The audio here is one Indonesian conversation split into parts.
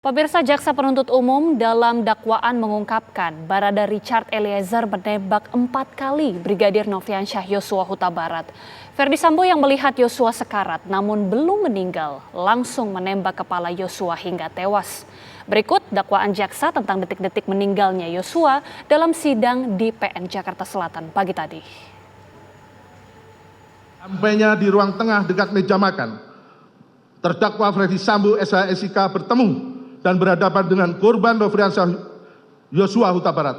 Pemirsa, Jaksa Penuntut Umum dalam dakwaan mengungkapkan Barada Richard Eliezer menembak 4 kali Brigadir Nofriansyah Yosua Huta Barat. Ferdi Sambo yang melihat Yosua sekarat namun belum meninggal langsung menembak kepala Yosua hingga tewas. Berikut dakwaan jaksa tentang detik-detik meninggalnya Yosua dalam sidang di PN Jakarta Selatan pagi tadi. Sampainya di ruang tengah dekat meja makan, terdakwa Ferdi Sambo SH.SIK bertemu dan berhadapan dengan korban Nofriansyah Yosua Huta Barat.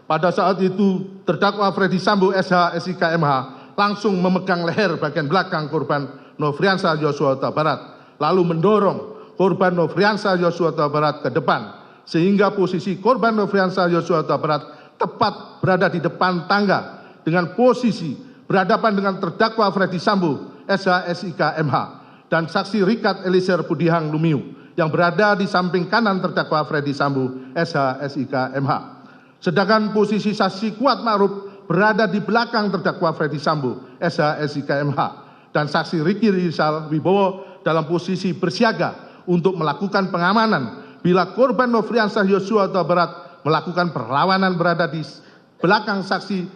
Pada saat itu, terdakwa Ferdi Sambo SH.SIK MH langsung memegang leher bagian belakang korban Nofriansyah Yosua Huta Barat, lalu mendorong korban Nofriansyah Yosua Huta Barat ke depan, sehingga posisi korban Nofriansyah Yosua Huta Barat tepat berada di depan tangga dengan posisi berhadapan dengan terdakwa Ferdi Sambo SH.SIK MH dan saksi Richard Eliezer Budihang Lumiu yang berada di samping kanan terdakwa Ferdi Sambo SH.SIK MH. Sedangkan posisi saksi Kuat Ma'ruf berada di belakang terdakwa Ferdi Sambo SH.SIK MH dan saksi Riki Rizal Wibowo dalam posisi bersiaga untuk melakukan pengamanan bila korban Nofriansyah Yosua Huta Barat melakukan perlawanan berada di belakang saksi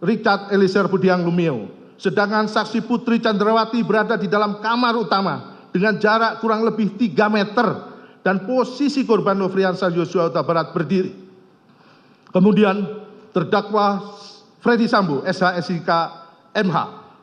Richard Eliezer Budihang Lumiu. Sedangkan saksi Putri Chandrawati berada di dalam kamar utama dengan jarak kurang lebih 3 meter dan posisi korban Nofriansyah Yosua Huta Barat berdiri. Kemudian terdakwa Ferdi Sambo SH.SIK MH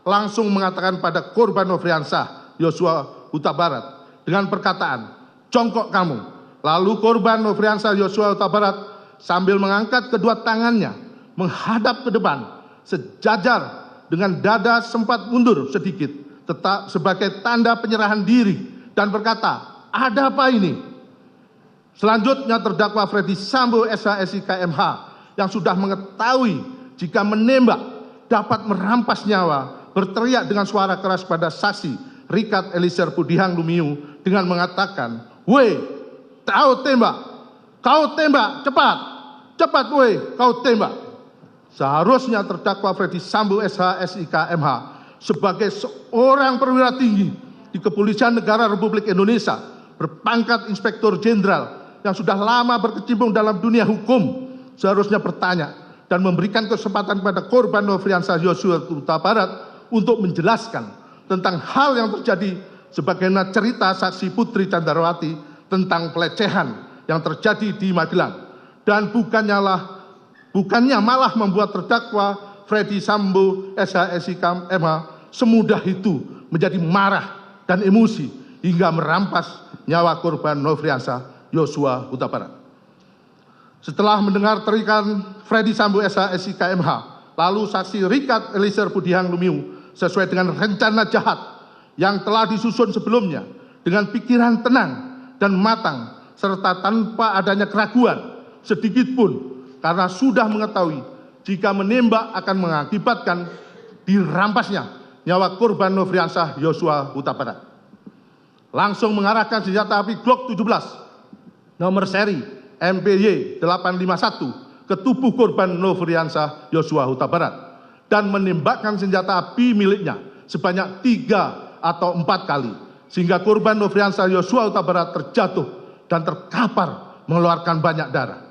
langsung mengatakan pada korban Nofriansyah Yosua Huta Barat dengan perkataan, "Jongkok kamu." Lalu korban Nofriansyah Yosua Huta Barat sambil mengangkat kedua tangannya menghadap ke depan sejajar dengan dada sempat mundur sedikit tetap sebagai tanda penyerahan diri dan berkata, "Ada apa ini?" Selanjutnya terdakwa Ferdi Sambo SH.SIK MH yang sudah mengetahui jika menembak dapat merampas nyawa berteriak dengan suara keras pada saksi Richard Eliezer Budihang Lumiu dengan mengatakan, "Weh, kau tembak, cepat, cepat weh, kau tembak." Seharusnya terdakwa Ferdi Sambo SH.SIK MH sebagai seorang perwira tinggi di Kepolisian Negara Republik Indonesia berpangkat Inspektur Jenderal yang sudah lama berkecimpung dalam dunia hukum seharusnya bertanya dan memberikan kesempatan kepada korban Nofriansyah Yosua Huta Barat untuk menjelaskan tentang hal yang terjadi sebagaimana cerita saksi Putri Chandrawati tentang pelecehan yang terjadi di Magelang dan bukannya malah membuat terdakwa Ferdi Sambo SH.SIK MH semudah itu menjadi marah dan emosi hingga merampas nyawa korban Nofriansyah Yosua Huta Barat. Setelah mendengar teriakan Ferdi Sambo SH.SIK MH, lalu saksi Richard Eliezer Budihang Lumiu sesuai dengan rencana jahat yang telah disusun sebelumnya dengan pikiran tenang dan matang serta tanpa adanya keraguan sedikit pun karena sudah mengetahui jika menembak akan mengakibatkan dirampasnya nyawa korban Nofriansyah Yosua Huta Barat. Langsung mengarahkan senjata api Glock 17 nomor seri MPY 851 ke tubuh korban Nofriansyah Yosua Huta Barat dan menembakkan senjata api miliknya sebanyak 3 atau 4 kali sehingga korban Nofriansyah Yosua Huta Barat terjatuh dan terkapar mengeluarkan banyak darah.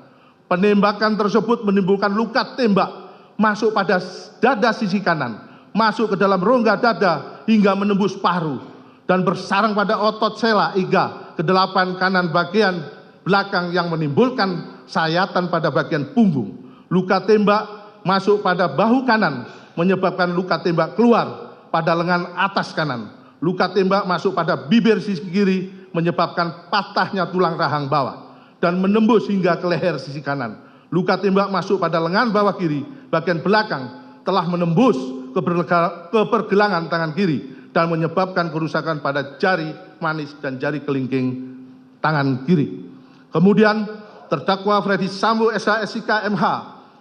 Penembakan tersebut menimbulkan luka tembak masuk pada dada sisi kanan, masuk ke dalam rongga dada hingga menembus paru dan bersarang pada otot sela iga ke-8 kanan bagian belakang yang menimbulkan sayatan pada bagian punggung. Luka tembak masuk pada bahu kanan menyebabkan luka tembak keluar pada lengan atas kanan. Luka tembak masuk pada bibir sisi kiri menyebabkan patahnya tulang rahang bawah dan menembus hingga ke leher sisi kanan. Luka tembak masuk pada lengan bawah kiri bagian belakang telah menembus ke pergelangan tangan kiri dan menyebabkan kerusakan pada jari manis dan jari kelingking tangan kiri. Kemudian terdakwa Ferdi Sambo SH.SIK MH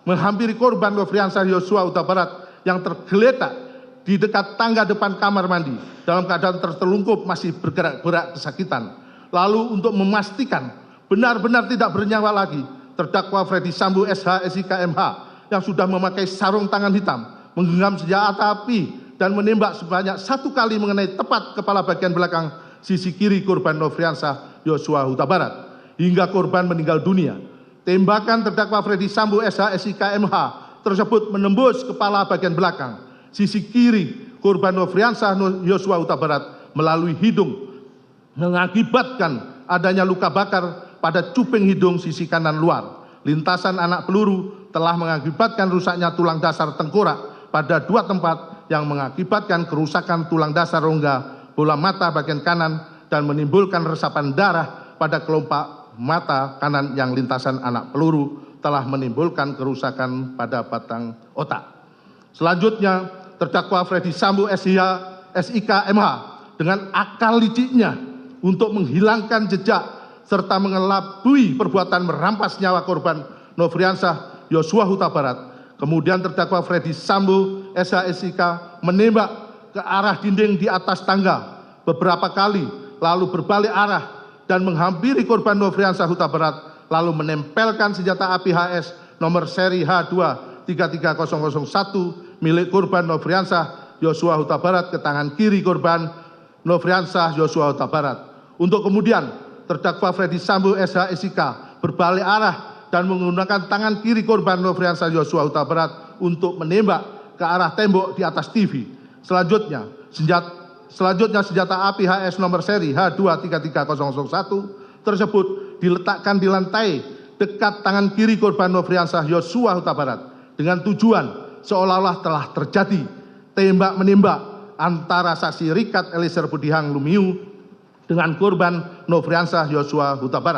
menghampiri korban Nofriansyah Yosua Huta Barat yang tergeletak di dekat tangga depan kamar mandi dalam keadaan tertelungkup masih bergerak-gerak kesakitan. Lalu untuk memastikan benar-benar tidak bernyawa lagi, terdakwa Ferdi Sambo SH.SIK MH yang sudah memakai sarung tangan hitam, menggenggam senjata api dan menembak sebanyak 1 kali mengenai tepat kepala bagian belakang sisi kiri korban Nofriansyah Yosua Huta Barat hingga korban meninggal dunia. Tembakan terdakwa Ferdi Sambo SH SIK MH tersebut menembus kepala bagian belakang, sisi kiri korban Nofriansah Yosua Huta Barat melalui hidung, mengakibatkan adanya luka bakar pada cuping hidung sisi kanan luar. Lintasan anak peluru telah mengakibatkan rusaknya tulang dasar tengkorak pada 2 tempat yang mengakibatkan kerusakan tulang dasar rongga bola mata bagian kanan dan menimbulkan resapan darah pada kelopak mata kanan yang lintasan anak peluru telah menimbulkan kerusakan pada batang otak. Selanjutnya, terdakwa Ferdi Sambo SIK MH dengan akal liciknya untuk menghilangkan jejak serta mengelabui perbuatan merampas nyawa korban Nofriansah Yosua Huta Barat. Kemudian terdakwa Ferdi Sambo SH SIK menembak ke arah dinding di atas tangga beberapa kali, lalu berbalik arah dan menghampiri korban Nofriansah Huta Barat, lalu menempelkan senjata api HS nomor seri H2 33001 milik korban Nofriansah Yosua Huta Barat ke tangan kiri korban Nofriansah Yosua Huta Barat. Untuk kemudian terdakwa Ferdi Sambo SH SIK berbalik arah dan menggunakan tangan kiri korban Nofriansah Yosua Huta Barat untuk menembak ke arah tembok di atas TV. Selanjutnya senjata api HS nomor seri H2 33001 tersebut diletakkan di lantai dekat tangan kiri korban Nofriansah Yosua Huta Barat dengan tujuan seolah-olah telah terjadi tembak-menembak antara saksi Richard Eliezer Budihang Lumiu dengan korban Nofriansah Yosua Huta Barat.